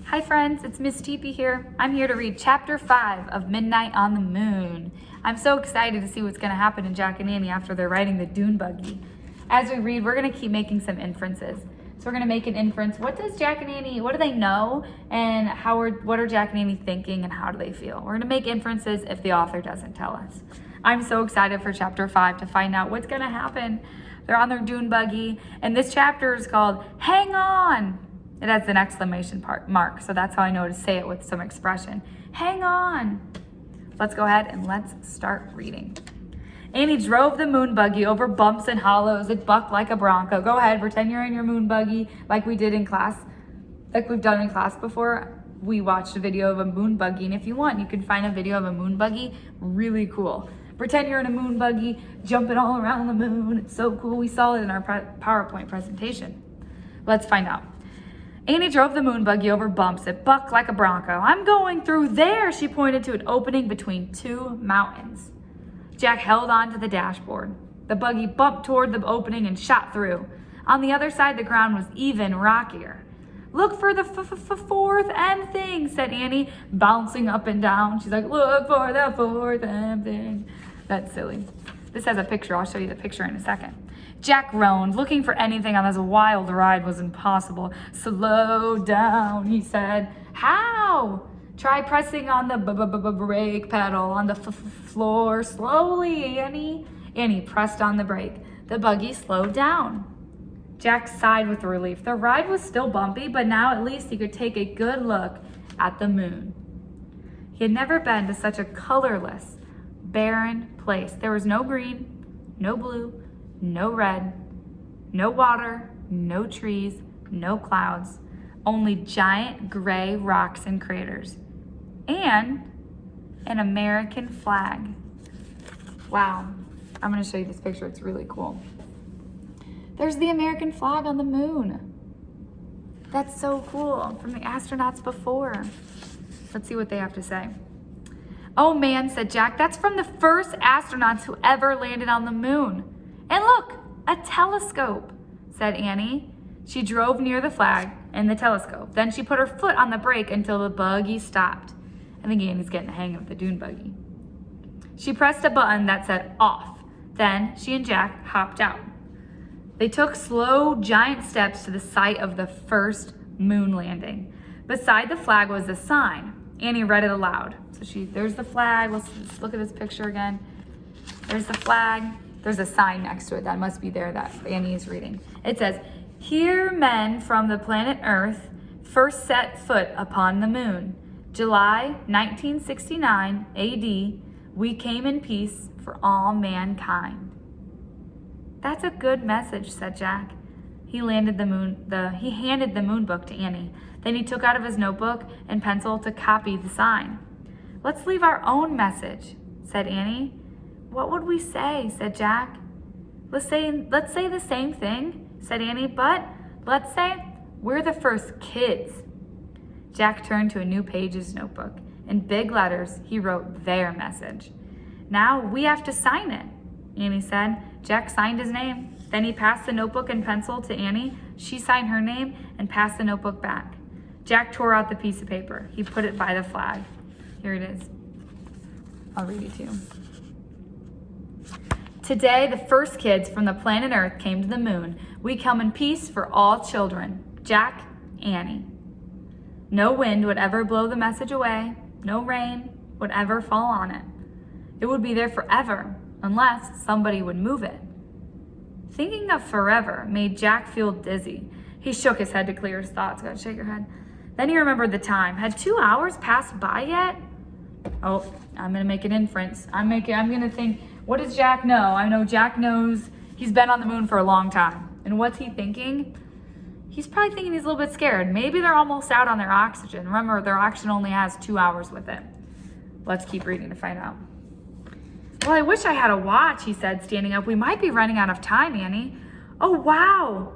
Hi friends, it's Miss Teepee here. I'm here to read chapter 5 of Midnight on the Moon. I'm so excited to see what's going to happen in Jack and Annie after they're riding the dune buggy. As we read, we're going to keep making some inferences. So we're going to make an inference. What does Jack and Annie, what do they know? And what are Jack and Annie thinking and how do they feel? We're going to make inferences if the author doesn't tell us. I'm so excited for chapter 5 to find out what's going to happen. They're on their dune buggy and this chapter is called Hang On. It has an exclamation mark, so that's how I know to say it with some expression. Hang on. Let's go ahead and let's start reading. Annie drove the moon buggy over bumps and hollows. It bucked like a bronco. Go ahead, pretend you're in your moon buggy like we did in class, like we've done in class before. We watched a video of a moon buggy, and if you want, you can find a video of a moon buggy. Really cool. Pretend you're in a moon buggy, jumping all around the moon. It's so cool. We saw it in our PowerPoint presentation. Let's find out. Annie drove the moon buggy over bumps. It bucked like a bronco. I'm going through there, she pointed to an opening between two mountains. Jack held on to the dashboard. The buggy bumped toward the opening and shot through. On the other side, the ground was even rockier. Look for the fourth M thing, said Annie, bouncing up and down. She's like, look for the fourth M thing. That's silly. This has a picture. I'll show you the picture in a second. Jack groaned. Looking for anything on this wild ride was impossible. Slow down, he said. How? Try pressing on the brake pedal on the floor slowly, Annie. Annie pressed on the brake. The buggy slowed down. Jack sighed with relief. The ride was still bumpy, but now at least he could take a good look at the moon. He had never been to such a colorless, barren place. There was no green, no blue, no red, no water, no trees, no clouds, only giant gray rocks and craters, and an American flag. Wow, I'm gonna show you this picture, it's really cool. There's the American flag on the moon. That's so cool, from the astronauts before. Let's see what they have to say. Oh man, said Jack, that's from the first astronauts who ever landed on the moon. And look, a telescope, said Annie. She drove near the flag and the telescope. Then she put her foot on the brake until the buggy stopped. I think Annie's getting the hang of the dune buggy. She pressed a button that said off. Then she and Jack hopped out. They took slow, giant steps to the site of the first moon landing. Beside the flag was a sign. Annie read it aloud. So there's the flag. Let's look at this picture again. There's the flag. There's a sign next to it that must be there that Annie is reading. It says, here men from the planet Earth first set foot upon the moon. July 1969 AD, we came in peace for all mankind. That's a good message, said Jack. He handed the moon book to Annie. Then he took out of his notebook and pencil to copy the sign. Let's leave our own message, said Annie. What would we say, said Jack. Let's say the same thing, said Annie, but let's say we're the first kids. Jack turned to a new page of his notebook. In big letters, he wrote their message. Now we have to sign it, Annie said. Jack signed his name. Then he passed the notebook and pencil to Annie. She signed her name and passed the notebook back. Jack tore out the piece of paper. He put it by the flag. Here it is. I'll read it to you. Today, the first kids from the planet Earth came to the moon. We come in peace for all children. Jack, Annie. No wind would ever blow the message away. No rain would ever fall on it. It would be there forever, unless somebody would move it. Thinking of forever made Jack feel dizzy. He shook his head to clear his thoughts. Gotta shake your head. Then he remembered the time. Had 2 hours passed by yet? Oh, I'm gonna make an inference. I'm gonna think, what does Jack know? I know Jack knows he's been on the moon for a long time. And what's he thinking? He's probably thinking he's a little bit scared. Maybe they're almost out on their oxygen. Remember, their oxygen only has 2 hours with it. Let's keep reading to find out. Well, I wish I had a watch, he said, standing up. We might be running out of time, Annie. Oh, wow,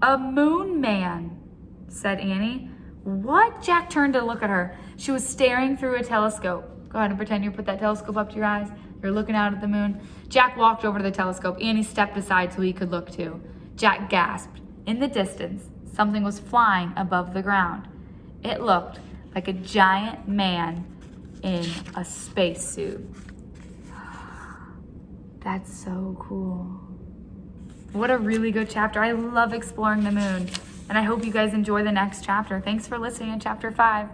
a moon man, said Annie. What? Jack turned to look at her. She was staring through a telescope. Go ahead and pretend you put that telescope up to your eyes. You're looking out at the moon. Jack walked over to the telescope. Annie stepped aside so he could look too. Jack gasped. In the distance, something was flying above the ground. It looked like a giant man in a spacesuit. That's so cool. What a really good chapter. I love exploring the moon, and I hope you guys enjoy the next chapter. Thanks for listening to chapter 5.